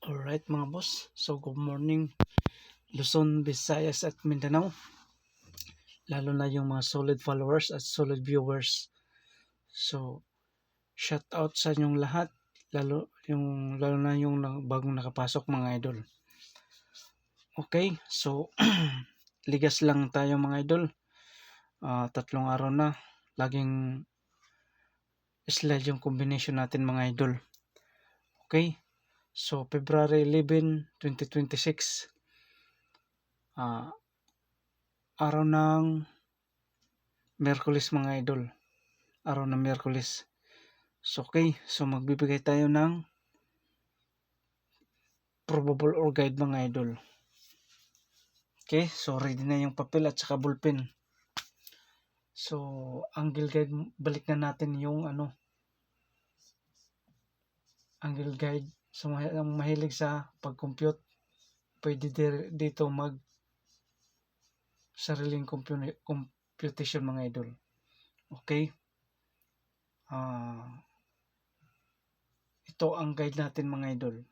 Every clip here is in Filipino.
Alright mga boss, so good morning Luzon, Visayas at Mindanao, lalo na yung mga solid followers at solid viewers. So shout out sa inyong lahat, lalo na yung bagong nakapasok mga idol. Okay, so ligas lang tayo mga idol. 3 araw na laging slide yung combination natin mga idol. Okay, so February 11, 2026, araw ng Miyerkules mga idol. Araw ng Miyerkules. So okay, so magbibigay tayo ng probable or guide mga idol. Okay, so ready na yung papel at saka ballpen. So angle guide, balik na natin yung angle guide. So mahilig sa pag-compute, pwede dito mag sariling computation mga idol. Okay, ito ang guide natin mga idol.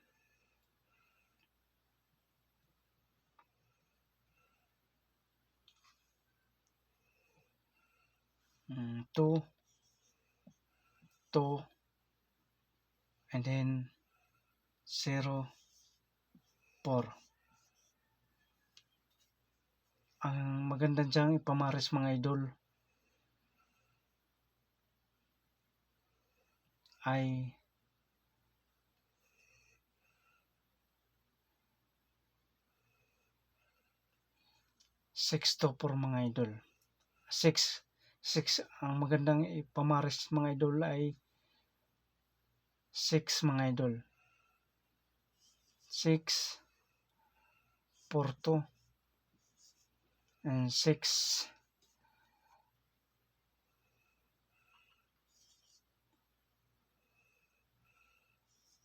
Two, and then 0, 4. Ang maganda dyan ipamares mga idol ay 6 to 4 mga idol. 6 ang magandang ipamares mga idol ay 6 mga idol. 6, 4 to, and 6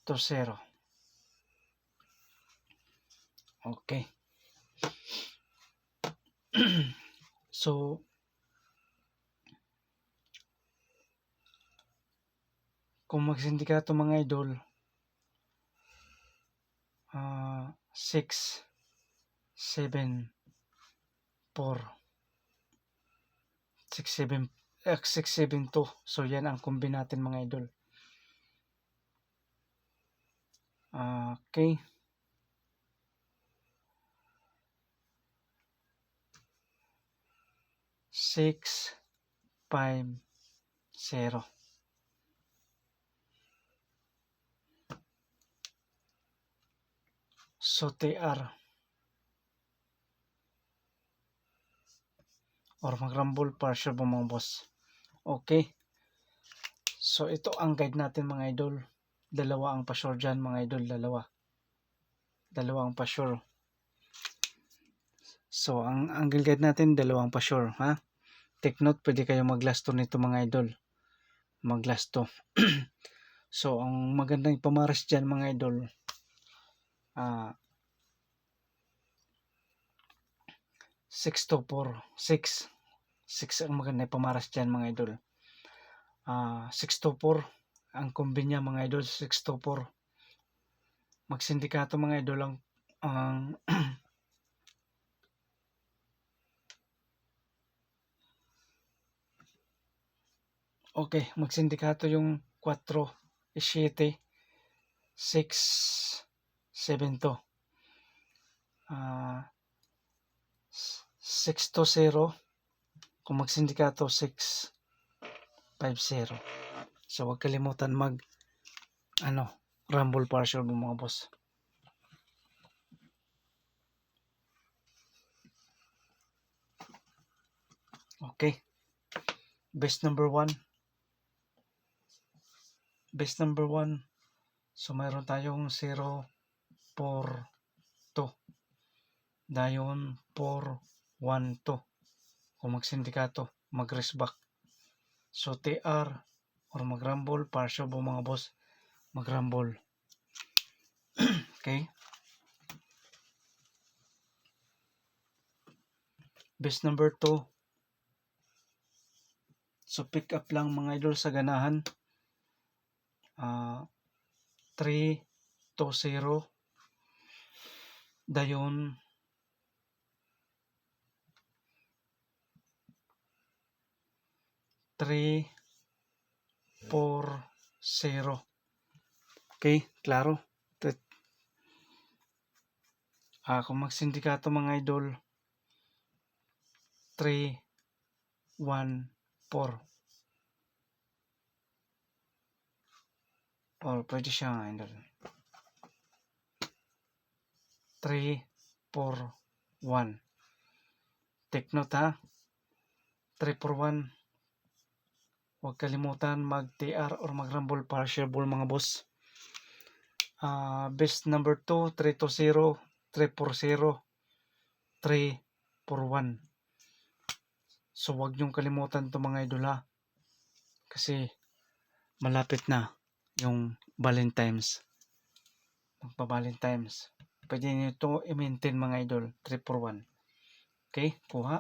to 0. Okay. So kung magsindikato mga idol, 6, 7, 4, 6, 7, 2. So yan ang kombi natin mga idol. Okay. Six, 5, 0. So TR or mag-rumble partial po mga boss. Okay. So ito ang guide natin mga idol. Dalawa ang pa-sure dyan mga idol. Dalawa ang pa-sure. So ang angle guide natin, dalawang pa-sure, ha? Take note, pwede kayo maglasto nito mga idol. Maglasto. So ang magandang ipamaras dyan mga idol, 6 to 4. 6 ang maganda ipamaras dyan mga idol. 6 to 4 ang kombi niya mga idol. 6 to 4 magsindikato mga idol ang okay, magsindikato yung 4, 7, 6, 7 to 6 to 0. Kung magsindikato 6, 5, 0. So huwag kalimutan mag rumble partial mga boss. Okay, base number 1. So mayroon tayong 0, 4, 2. Dayon 4, 1, 2. Kung magsindikato, mag-raise back. So TR or mag-rumble partial po mga boss. Mag-rumble. Okay. Base number 2. So pick up lang mga idol sa ganahan. 3 to 0. dayon 340. Okay, klaro. Kung magsindikato mga idol, 314. Or pwede siya nga idol. 341. Take note ha. 341. Huwag kalimutan mag-TR or mag-rumble para shareable mga boss. Best number 2, 320, 340, 341. So huwag niyong kalimutan to mga idol ha. Kasi malapit na yung Valentine's. Magpa-Valentine's. Pwede niyo ito i-maintain mga idol. 341. Okay, kuha.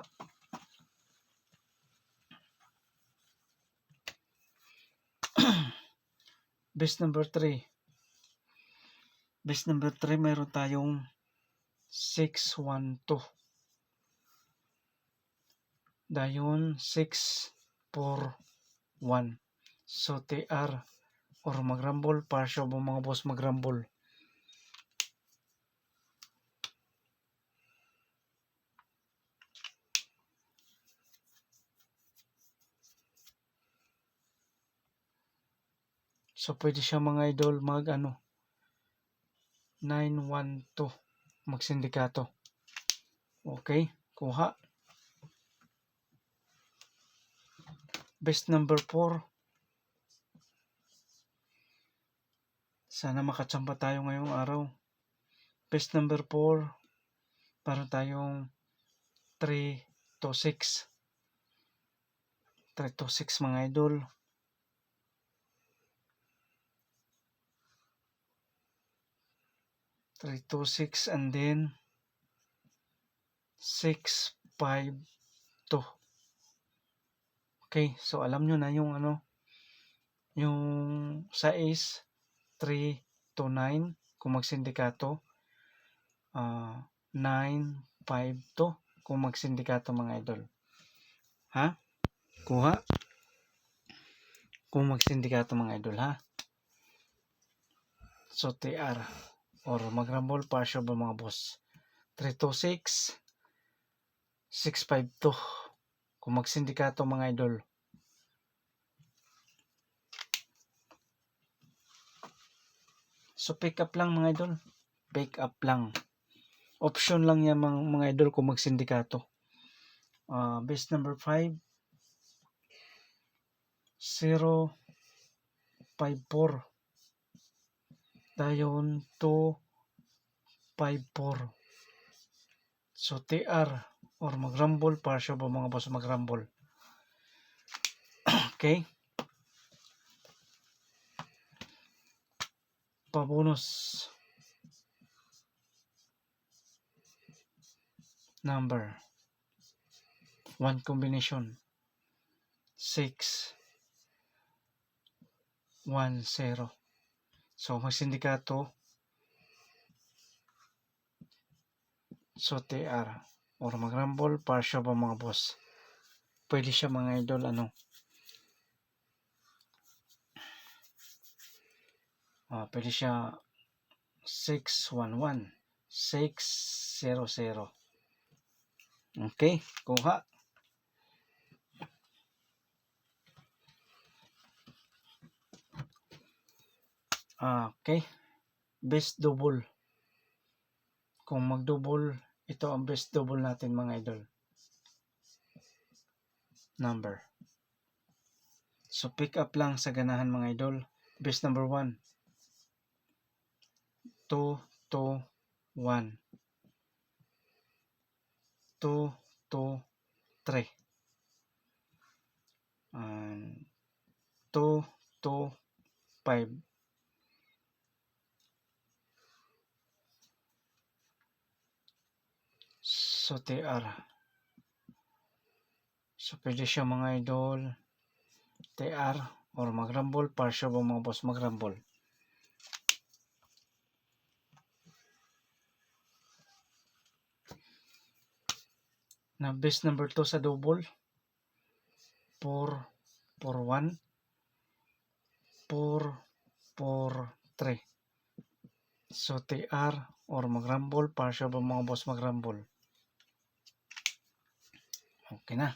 Best number 3. Best number 3, mayroon tayong 612. Dayon 641. So TR or mag-rumble para siya mga boss mag-rumble. So pwede siya mga idol mag 912 magsindikato. Okay, kuha. Best number 4. Sana makachamba tayo ngayong araw. Best number 4. Para tayong 326. 326 mga idol. 326 and then 652. Okay, so alam nyo na yung yung size 3 to 9 kung magsindikato, 952 kung magsindikato mga idol. Ha? Kuha. Kung magsindikato mga idol ha. So TR or mag-rumble partial ba mga boss. 326 652 kung magsindikato mga idol. So pick up lang mga idol. Pick up lang. Option lang yan mga idol kung magsindikato. Best number 5. 054. Dayon 254. So TR or mag-rumble para siya ba mga boss mag-rumble. Okay. Pabonus number 1 combination 610. So magsindikato, so TR or mag-rumble para siya ba mga boss. Pwede siya mga idol pwede siya 611 600. Okay, kuha. Okay, best double. Kung mag-double, ito ang best double natin mga idol. Number. So pick up lang sa ganahan mga idol. Best number 1. 2, 2, 1. 2, 2, 3. 2, 2, 5. So TR. So pwede siya mga idol TR or mag-rumble para siya ba mga boss mag-rumble. na base number 2 sa double 4 4 1 4 4 3. So TR or mag-rumble para sure ba mga boss mag-rumble. Okay na.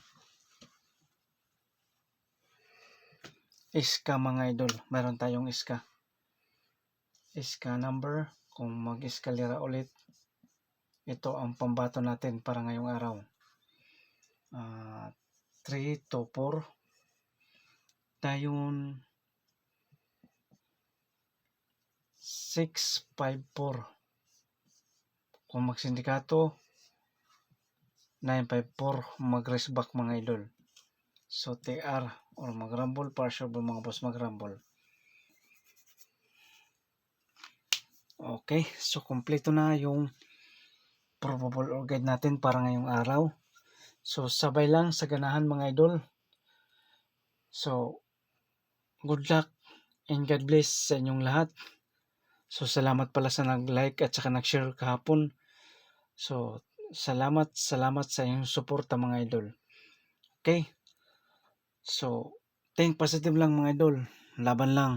Iska mga idol, meron tayong iska. Iska number, kung mag-eskalera ulit, ito ang pambato natin para ngayong araw. 3 to 4. Dayon 6, 5, 4. Kung magsindikato, 9, 5, 4, mag-raise back mga idol. So TR or mag-rumble para sure ba mga boss mag-rumble. Okay, so kompleto na yung probable or guide natin para ngayong araw. So sabay lang sa ganahan mga idol. So good luck and God bless sa inyong lahat. So salamat pala sa nag-like at saka nag-share kahapon. So salamat sa inyong suporta mga idol. Okay? So think positive lang mga idol. Laban lang.